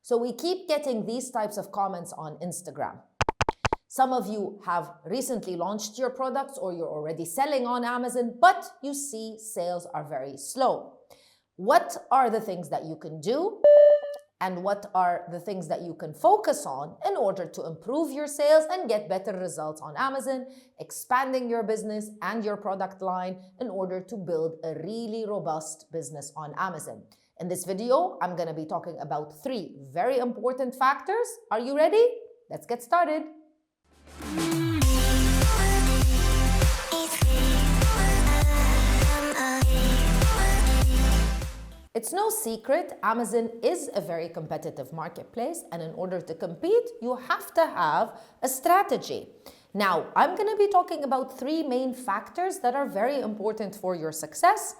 So we keep getting these types of comments on Instagram. Some of you have recently launched your products or you're already selling on Amazon, but you see sales are very slow. What are the things that you can do? And what are the things that you can focus on in order to improve your sales and get better results on Amazon, expanding your business and your product line in order to build a really robust business on Amazon? In this video, I'm going to be talking about 3 very important factors. Are you ready? Let's get started. It's no secret, Amazon is a very competitive marketplace, and in order to compete, you have to have a strategy. Now, I'm going to be talking about 3 main factors that are very important for your success.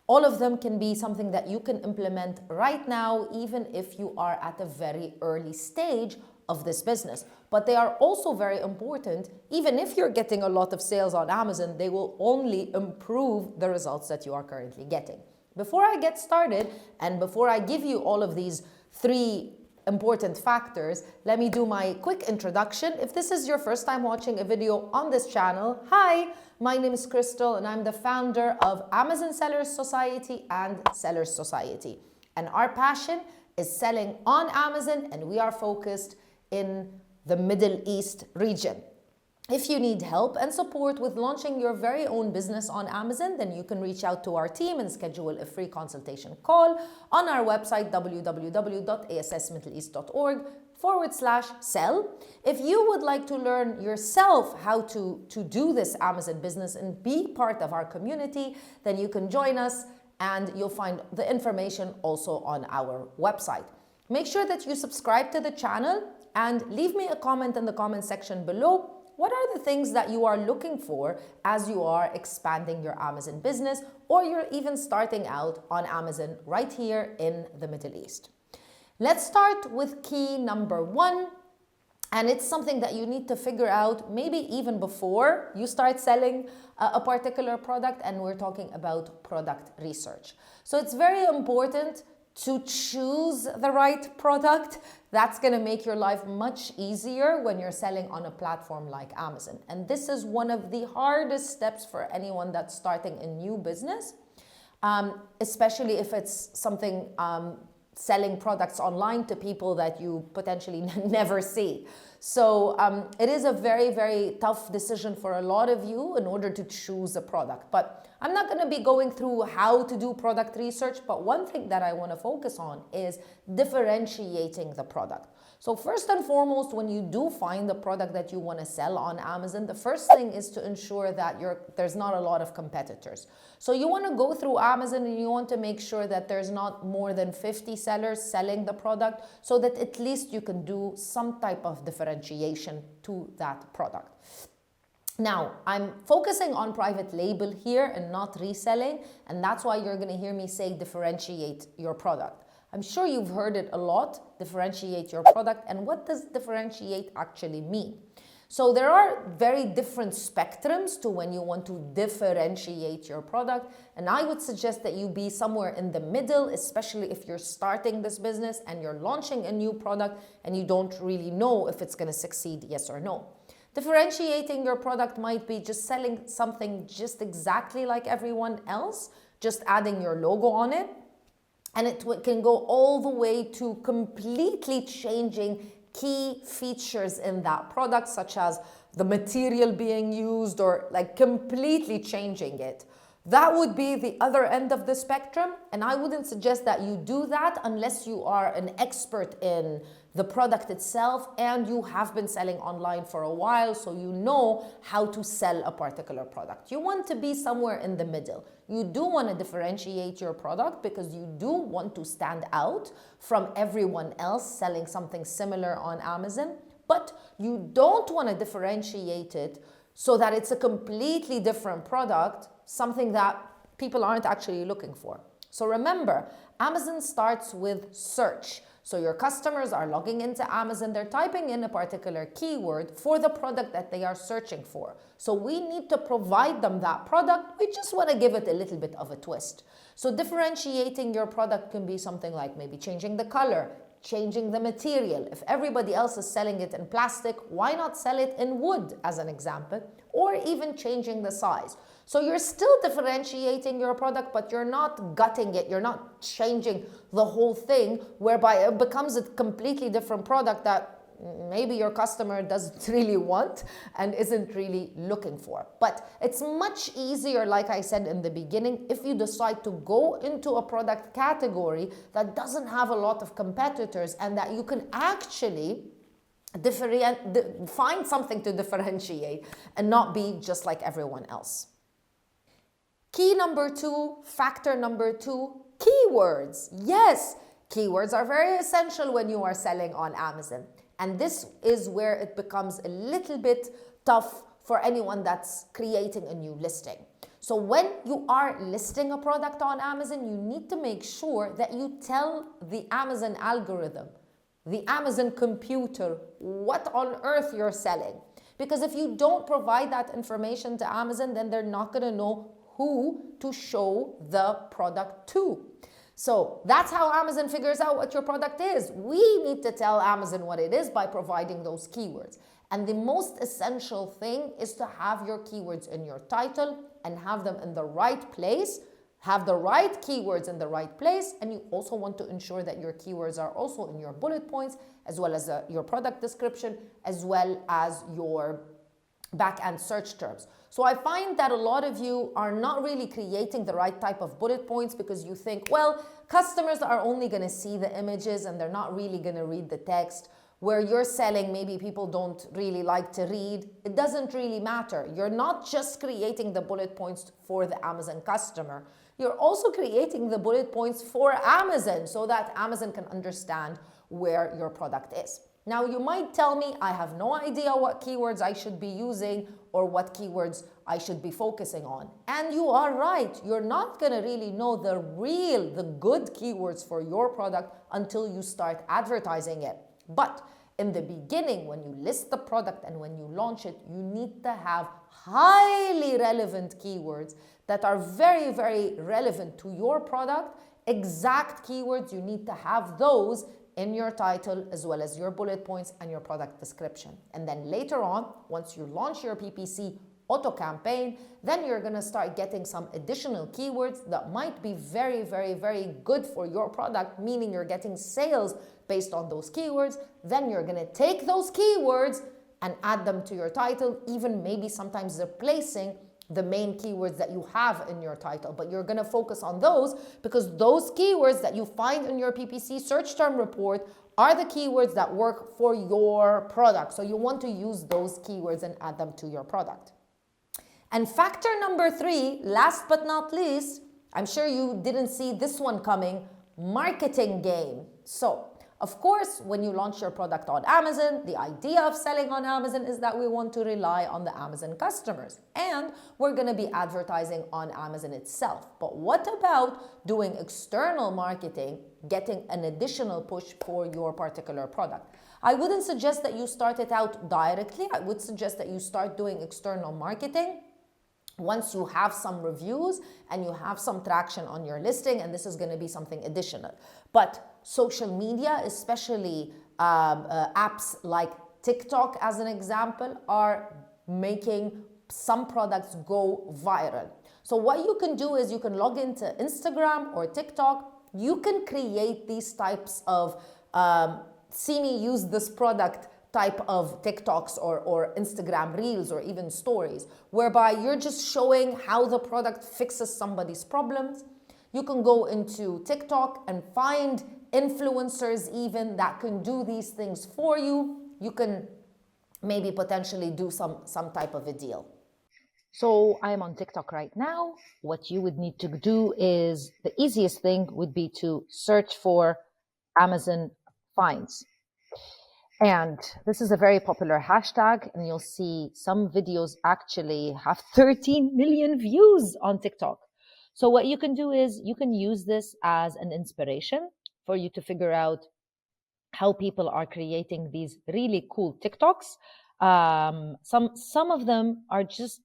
All of them can be something that you can implement right now, even if you are at a very early stage of this business. But they are also very important. Even if you're getting a lot of sales on Amazon, they will only improve the results that you are currently getting. Before I get started, and before I give you all of these 3 important factors, let me do my quick introduction. If this is your first time watching a video on this channel, hi, my name is Crystal and I'm the founder of Amazon Sellers Society and Sellers Society. And our passion is selling on Amazon, and we are focused in the Middle East region. If you need help and support with launching your very own business on Amazon, then you can reach out to our team and schedule a free consultation call on our website, www.assmiddleeast.org/sell. If you would like to learn yourself how to do this Amazon business and be part of our community, then you can join us, and you'll find the information also on our website. Make sure that you subscribe to the channel and leave me a comment in the comment section below. What are the things that you are looking for as you are expanding your Amazon business, or you're even starting out on Amazon right here in the Middle East? Let's start with key number 1. And it's something that you need to figure out maybe even before you start selling a particular product, and we're talking about product research. So it's very important to choose the right product. That's going to make your life much easier when you're selling on a platform like Amazon. And this is one of the hardest steps for anyone that's starting a new business, especially if it's something selling products online to people that you potentially never see. So it is a very, very tough decision for a lot of you in order to choose a product. But I'm not going to be going through how to do product research, but one thing that I want to focus on is differentiating the product. So first and foremost, when you do find the product that you want to sell on Amazon, the first thing is to ensure that there's not a lot of competitors. So you want to go through Amazon and you want to make sure that there's not more than 50 sellers selling the product, so that at least you can do some type of differentiation to that product. Now, I'm focusing on private label here and not reselling, and that's why you're going to hear me say differentiate your product. I'm sure you've heard it a lot, differentiate your product. And what does differentiate actually mean? So there are very different spectrums to when you want to differentiate your product. And I would suggest that you be somewhere in the middle, especially if you're starting this business and you're launching a new product and you don't really know if it's going to succeed, yes or no. Differentiating your product might be just selling something just exactly like everyone else, just adding your logo on it. And it can go all the way to completely changing key features in that product, such as the material being used, or like completely changing it. That would be the other end of the spectrum, and I wouldn't suggest that you do that unless you are an expert in the product itself and you have been selling online for a while, so you know how to sell a particular product. You want to be somewhere in the middle. You do want to differentiate your product because you do want to stand out from everyone else selling something similar on Amazon, but you don't want to differentiate it so that it's a completely different product, something that people aren't actually looking for. So remember, Amazon starts with search. So your customers are logging into Amazon, they're typing in a particular keyword for the product that they are searching for. So we need to provide them that product. We just want to give it a little bit of a twist. So differentiating your product can be something like maybe changing the color, changing the material. If everybody else is selling it in plastic, why not sell it in wood, as an example, or even changing the size. So you're still differentiating your product, but you're not gutting it. You're not changing the whole thing, whereby it becomes a completely different product that maybe your customer doesn't really want and isn't really looking for. But it's much easier, like I said in the beginning, if you decide to go into a product category that doesn't have a lot of competitors and that you can actually find something to differentiate and not be just like everyone else. Key number 2, factor number 2, keywords. Yes, keywords are very essential when you are selling on Amazon. And this is where it becomes a little bit tough for anyone that's creating a new listing. So when you are listing a product on Amazon, you need to make sure that you tell the Amazon algorithm, the Amazon computer, what on earth you're selling. Because if you don't provide that information to Amazon, then they're not going to know who to show the product to. So that's how Amazon figures out what your product is. We need to tell Amazon what it is by providing those keywords. And the most essential thing is to have your keywords in your title and have them in the right place, have the right keywords in the right place. And you also want to ensure that your keywords are also in your bullet points, as well as your product description, as well as your back-end search terms. So I find that a lot of you are not really creating the right type of bullet points because you think, well, customers are only going to see the images and they're not really going to read the text. Where you're selling, maybe people don't really like to read. It doesn't really matter. You're not just creating the bullet points for the Amazon customer. You're also creating the bullet points for Amazon so that Amazon can understand where your product is. Now, you might tell me, I have no idea what keywords I should be using or what keywords I should be focusing on. And you are right. You're not going to really know the good keywords for your product until you start advertising it. But in the beginning, when you list the product and when you launch it, you need to have highly relevant keywords that are very, very relevant to your product. Exact keywords, you need to have those in your title, as well as your bullet points and your product description. And then later on, once you launch your PPC auto campaign, then you're going to start getting some additional keywords that might be very, very, very good for your product, meaning you're getting sales based on those keywords. Then you're going to take those keywords and add them to your title, even maybe sometimes replacing the main keywords that you have in your title. But you're going to focus on those because those keywords that you find in your PPC search term report are the keywords that work for your product. So you want to use those keywords and add them to your product. And factor number 3, last but not least, I'm sure you didn't see this one coming, marketing game. So of course, when you launch your product on Amazon, the idea of selling on Amazon is that we want to rely on the Amazon customers. And we're going to be advertising on Amazon itself. But what about doing external marketing, getting an additional push for your particular product? I wouldn't suggest that you start it out directly. I would suggest that you start doing external marketing once you have some reviews and you have some traction on your listing, and this is going to be something additional. But social media, especially apps like TikTok as an example, are making some products go viral. So what you can do is you can log into Instagram or TikTok. You can create these types of see me use this product type of TikToks or Instagram reels or even stories, whereby you're just showing how the product fixes somebody's problems. You can go into TikTok and find influencers even that can do these things for you. You can maybe potentially do some type of a deal. So I'm on TikTok right now. What you would need to do is, the easiest thing would be to search for Amazon finds. And this is a very popular hashtag, and you'll see some videos actually have 13 million views on TikTok. So what you can do is you can use this as an inspiration for you to figure out how people are creating these really cool TikToks. Some of them are just,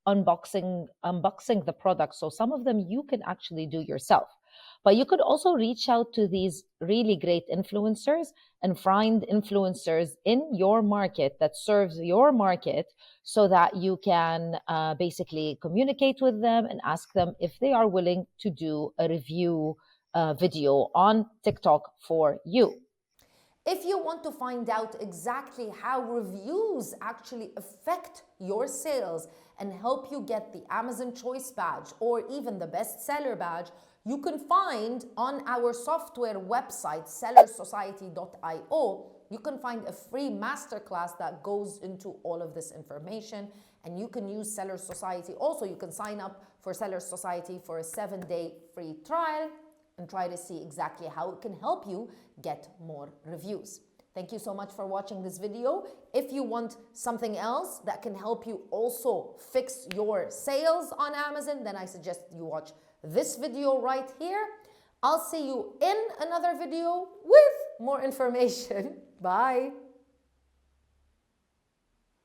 unboxing the product. So some of them you can actually do yourself. But you could also reach out to these really great influencers and find influencers in your market that serves your market, so that you can basically communicate with them and ask them if they are willing to do a review video on TikTok for you. If you want to find out exactly how reviews actually affect your sales and help you get the Amazon Choice Badge or even the Bestseller Badge, you can find on our software website, sellersociety.io, you can find a free masterclass that goes into all of this information, and you can use Sellers Society. Also, you can sign up for Sellers Society for a 7-day free trial and try to see exactly how it can help you get more reviews. Thank you so much for watching this video. If you want something else that can help you also fix your sales on Amazon, then I suggest you watch this video right here. I'll see you in another video with more information. Bye.